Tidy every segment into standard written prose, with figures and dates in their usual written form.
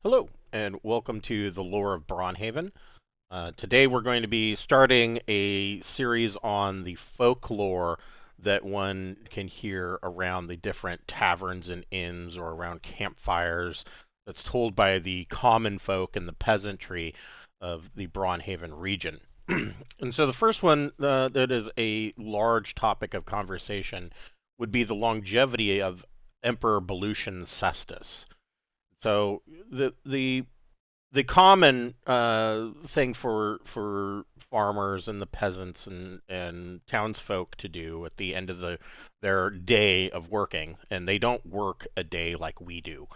Hello, and welcome to the lore of Braunhaven. Today we're going to be starting a series on the folklore that one can hear around the different taverns and inns or around campfires that's told by the common folk and the peasantry of the Braunhaven region. And so the first one that is a large topic of conversation would be the longevity of Emperor Belution Cestus. So the common thing for farmers and the peasants and townsfolk to do at the end of their day of working, and they don't work a day like we do.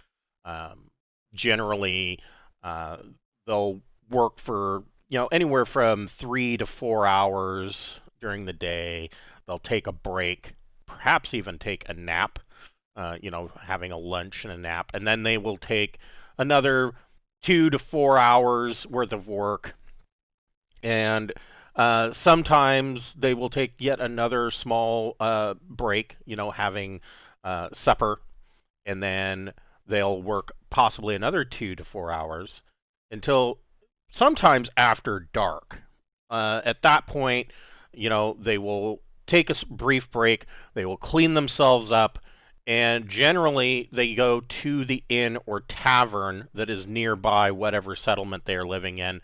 Um, Generally, uh, they'll work for anywhere from 3 to 4 hours during the day. They'll take a break, perhaps even take a nap, having a lunch and a nap, and then they will take another 2 to 4 hours worth of work, and sometimes they will take yet another small break, having supper, and then they'll work possibly another 2 to 4 hours until sometimes after dark. At that point, they will take a brief break, they will clean themselves up, and generally they go to the inn or tavern that is nearby whatever settlement they are living in,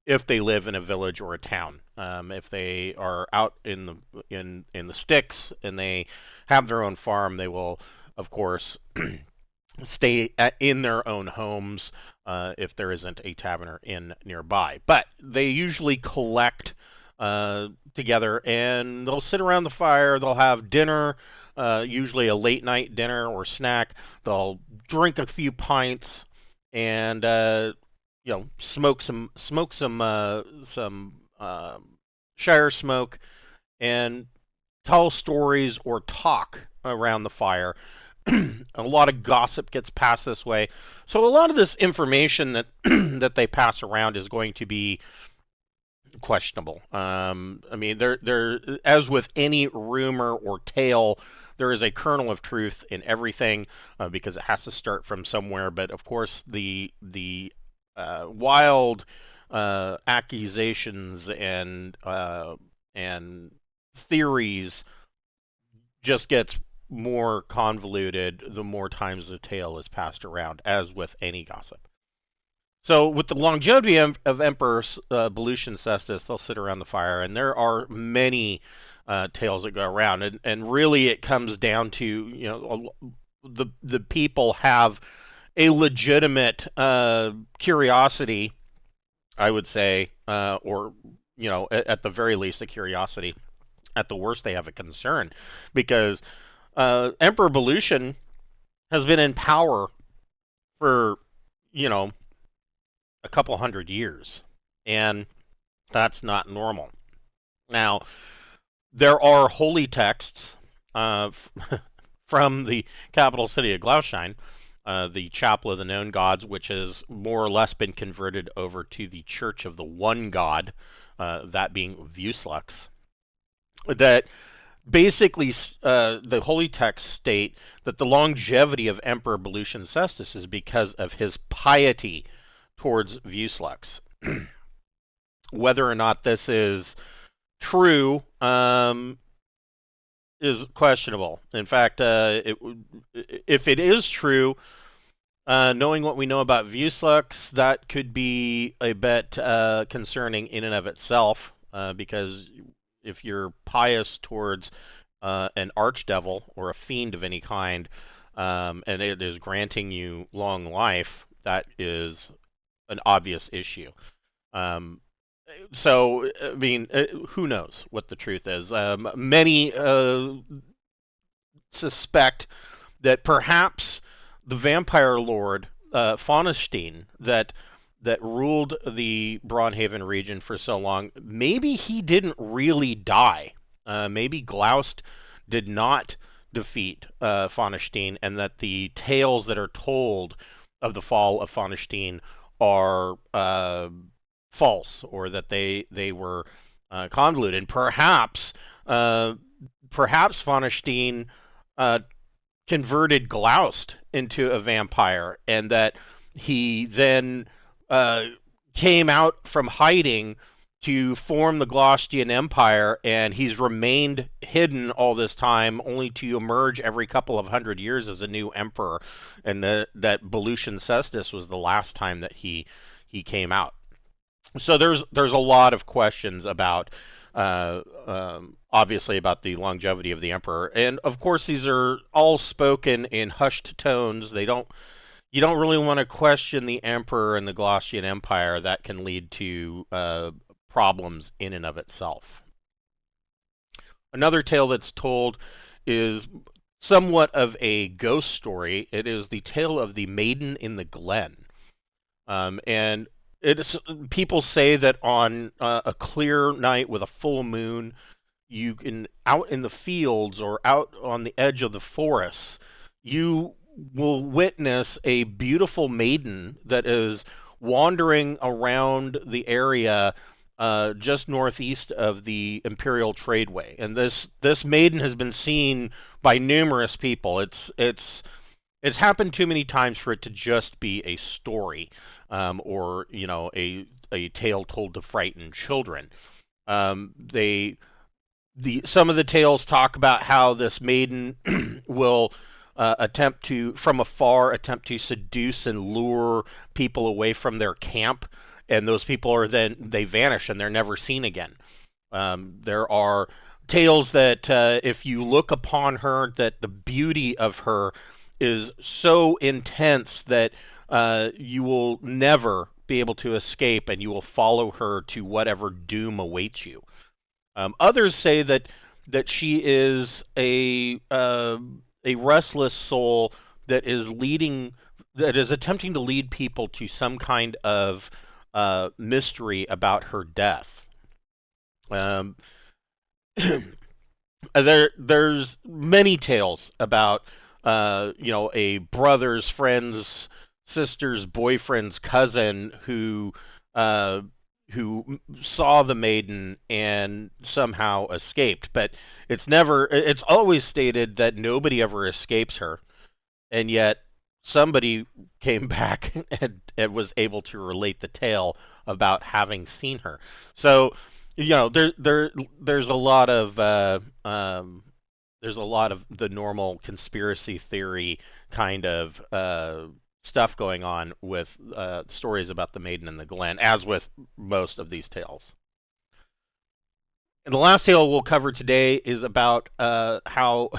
if they live in a village or a town. If they are out in the sticks and they have their own farm, they will, of course, stay in their own homes if there isn't a tavern or inn nearby. But they usually collect together and they'll sit around the fire. They'll have dinner, usually a late night dinner or snack. They'll drink a few pints and smoke some shire smoke and tell stories or talk around the fire. A lot of gossip gets passed this way. So a lot of this information that that they pass around is going to be questionable. I mean, there, as with any rumor or tale, there is a kernel of truth in everything because it has to start from somewhere. But of course, the wild accusations and theories just gets more convoluted the more times the tale is passed around, as with any gossip. So, with the longevity of Emperor Belution Cestus, they'll sit around the fire, and there are many tales that go around, and really it comes down to the people have a legitimate curiosity, I would say, or at the very least a curiosity. At the worst, they have a concern because Emperor Belution has been in power for a couple hundred years, and that's not normal. Now, there are holy texts from the capital city of Glaustein, the Chapel of the Known Gods, which has more or less been converted over to the Church of the One God, that being Vuslux, that basically the holy texts state that the longevity of Emperor Belution Cestus is because of his piety towards Vuslux. Whether or not this is true is questionable. In fact, if it is true, knowing what we know about Vuslux, that could be a bit concerning in and of itself, because if you're pious towards an archdevil or a fiend of any kind, and it is granting you long life, that is an obvious issue. So, I mean, who knows what the truth is? Many suspect that perhaps the vampire lord Faunestein that ruled the Braunhaven region for so long, maybe he didn't really die. Maybe Gloucester did not defeat Faunestein, and that the tales that are told of the fall of Faunestein are false, or that they were convoluted. And perhaps Faunestein converted Gloust into a vampire, and that he then uh, came out from hiding to form the Glaustian Empire, and he's remained hidden all this time, only to emerge every couple of hundred years as a new emperor. And that Belution Cestus was the last time that he came out. So there's a lot of questions about obviously about the longevity of the emperor, and of course these are all spoken in hushed tones. They don't You don't really want to question the emperor and the Glaucian Empire. That can lead to problems in and of itself. Another tale that's told is somewhat of a ghost story. It is the tale of the Maiden in the Glen. And people say that on a clear night with a full moon, you can, out in the fields or out on the edge of the forests, you will witness a beautiful maiden that is wandering around the area just northeast of the Imperial Tradeway. And this maiden has been seen by numerous people. It's happened too many times for it to just be a story, or a tale told to frighten children. They Some of the tales talk about how this maiden will from afar, attempt to seduce and lure people away from their camp, and those people they vanish and they're never seen again. There are tales that if you look upon her, that the beauty of her is so intense that you will never be able to escape, and you will follow her to whatever doom awaits you. Others say that she is a restless soul that is attempting to lead people to some kind of mystery about her death. Um, there's many tales about a brother's friend's sister's boyfriend's cousin who saw the maiden and somehow escaped, but it's always stated that nobody ever escapes her, and yet somebody came back and was able to relate the tale about having seen her. So there's a lot of the normal conspiracy theory kind of stuff going on with stories about the Maiden in the Glen, as with most of these tales. And the last tale we'll cover today is about how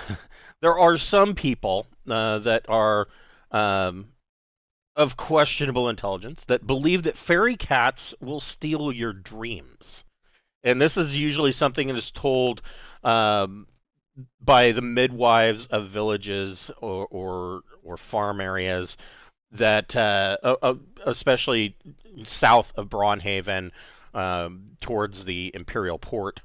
there are some people that are of questionable intelligence that believe that fairy cats will steal your dreams. And this is usually something that is told by the midwives of villages or farm areas that, especially south of Braunhaven, towards the Imperial Port.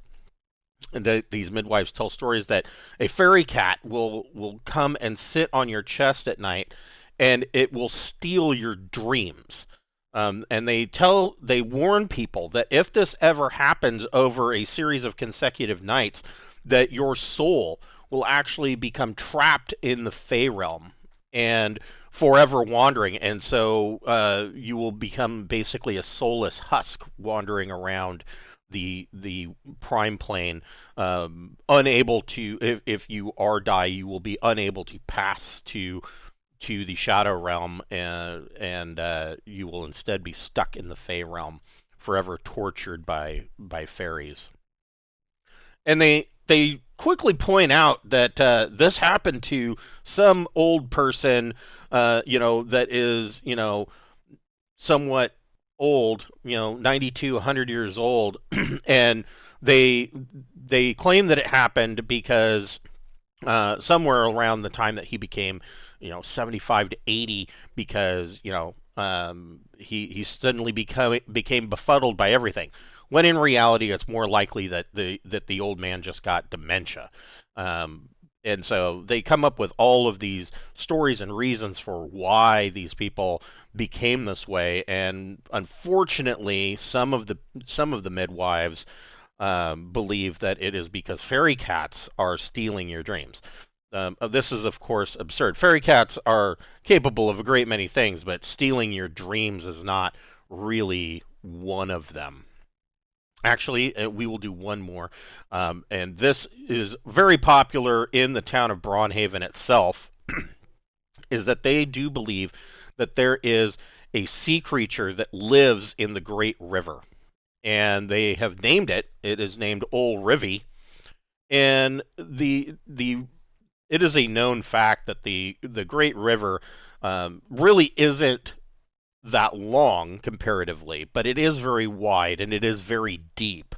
And these midwives tell stories that a fairy cat will come and sit on your chest at night, and it will steal your dreams. And they warn people that if this ever happens over a series of consecutive nights, that your soul will actually become trapped in the Fey realm and forever wandering. And so you will become basically a soulless husk wandering around the prime plane, unable to, if you die, you will be unable to pass to the Shadow Realm, and you will instead be stuck in the Fey Realm, forever tortured by fairies. And they quickly point out that this happened to some old person, that is, somewhat old, 92, 100 years old, and they claim that it happened because somewhere around the time that he became, 75 to 80, because he suddenly became befuddled by everything. When in reality, it's more likely that the old man just got dementia. And so they come up with all of these stories and reasons for why these people became this way. And unfortunately, some of the midwives believe that it is because fairy cats are stealing your dreams. This is, of course, absurd. Fairy cats are capable of a great many things, but stealing your dreams is not really one of them. Actually, we will do one more. And this is very popular in the town of Braunhaven itself, is that they do believe that there is a sea creature that lives in the Great River. And they have named it. It is named Ol'Rivvy. And it is a known fact that the Great River really isn't that long comparatively, but it is very wide and it is very deep.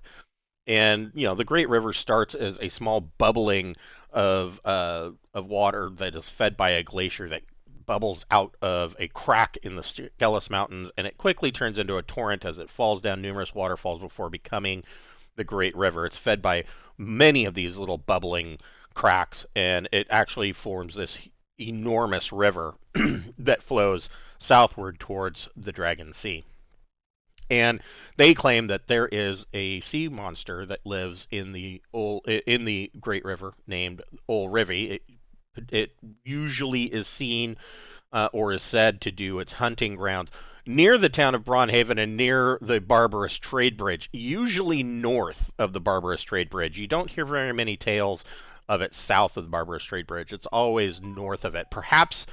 And the Great River starts as a small bubbling of water that is fed by a glacier that bubbles out of a crack in the Skelos Mountains, and it quickly turns into a torrent as it falls down numerous waterfalls before becoming the Great River. It's fed by many of these little bubbling cracks, and it actually forms this enormous river that flows southward towards the Dragon Sea. And they claim that there is a sea monster that lives in the Great River named Ol'Rivvy. It usually is seen or is said to do its hunting grounds near the town of Braunhaven and near the Barbarous Trade Bridge, usually north of the Barbarous Trade Bridge. You don't hear very many tales of it south of the Barbarous Trade Bridge. It's always north of it. Perhaps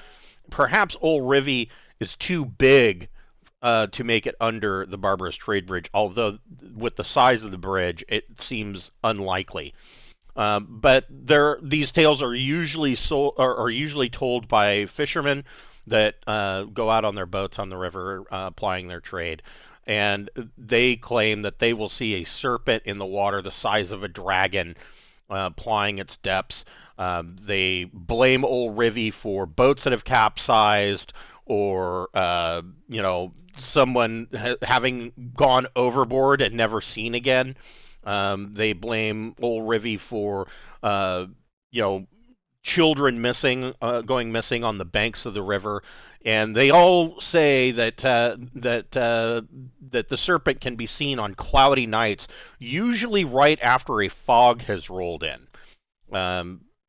Ol'Rivvy is too big to make it under the Barbarous Trade Bridge, although with the size of the bridge, it seems unlikely. But these tales are usually told by fishermen that go out on their boats on the river plying their trade. And they claim that they will see a serpent in the water the size of a dragon plying its depths. They blame Ol'Rivvy for boats that have capsized, or someone having gone overboard and never seen again. They blame Ol'Rivvy for children going missing on the banks of the river, and they all say that the serpent can be seen on cloudy nights, usually right after a fog has rolled in.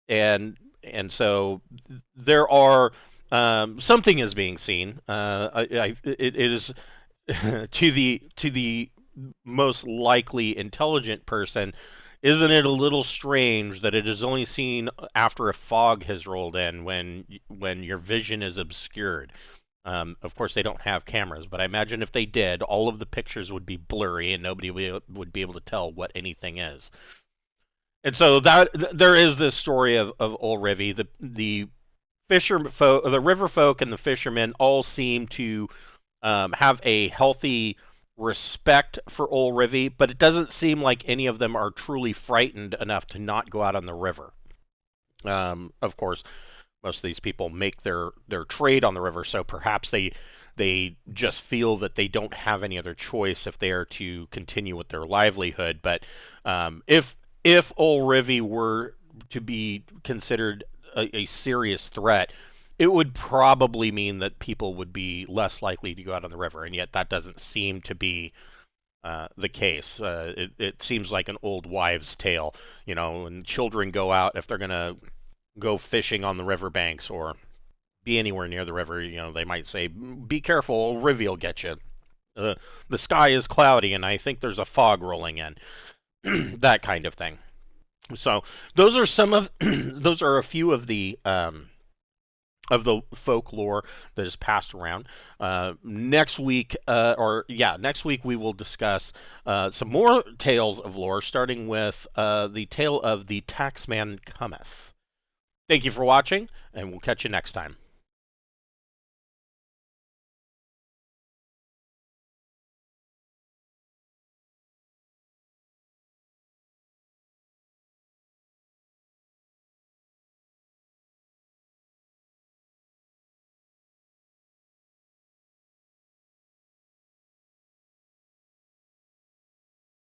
And so there are something is being seen. It is to the most likely intelligent person. Isn't it a little strange that it is only seen after a fog has rolled in, when your vision is obscured? Of course, they don't have cameras, but I imagine if they did, all of the pictures would be blurry and nobody would be able to tell what anything is. And so there is this story of Ol'Rivvy. The river folk and the fishermen all seem to have a healthy respect for Ol'Rivvy, but it doesn't seem like any of them are truly frightened enough to not go out on the river. Of course, most of these people make their trade on the river, so perhaps they just feel that they don't have any other choice if they are to continue with their livelihood. But if Ol'Rivvy were to be considered a serious threat, it would probably mean that people would be less likely to go out on the river, and yet that doesn't seem to be the case. It seems like an old wives' tale, when children go out, if they're going to go fishing on the riverbanks or be anywhere near the river, they might say, "Be careful, Ol'Rivvy will get you. The sky is cloudy, and I think there's a fog rolling in." That kind of thing. So those are a few of the folklore that is passed around. Next week we will discuss some more tales of lore, starting with the tale of the Taxman Cometh. Thank you for watching, and we'll catch you next time.